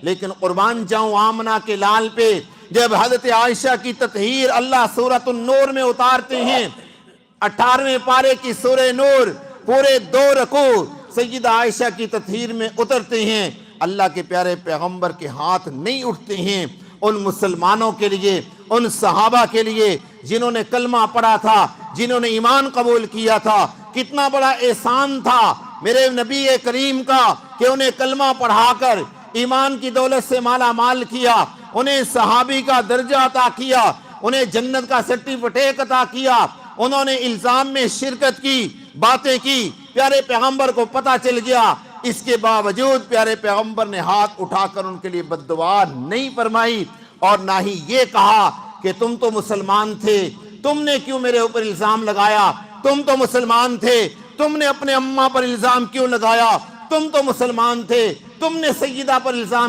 لیکن قربان جاؤں آمنہ کے لال پہ، جب حضرت عائشہ کی تطہیر اللہ سورۃ النور میں اتارتے ہیں، 18ویں پارے کی سورہ نور پورے 2 رکوع سیدہ عائشہ کی تطہیر میں اترتے ہیں، اللہ کے پیارے پیغمبر کے ہاتھ نہیں اٹھتے ہیں ان مسلمانوں کے لیے، ان صحابہ کے لیے جنہوں نے کلمہ پڑھا تھا، جنہوں نے ایمان قبول کیا تھا۔ کتنا بڑا احسان تھا میرے نبی کریم کا کہ انہیں کلمہ پڑھا کر ایمان کی دولت سے مالا مال کیا، انہیں صحابی کا درجہ عطا کیا، انہیں جنت کا سرٹیفکیٹ عطا کیا۔ انہوں نے الزام میں شرکت کی، باتیں کی، پیارے پیغمبر کو پتہ چل گیا، اس کے باوجود پیارے پیغمبر نے ہاتھ اٹھا کر ان کے لیے بد دعا نہیں فرمائی، اور نہ ہی یہ کہا کہ تم تو مسلمان تھے، تم نے کیوں میرے اوپر الزام لگایا، تم تو مسلمان تھے، تم نے اپنے اماں پر الزام کیوں لگایا، تم تو مسلمان تھے، تم نے سیدہ پر الزام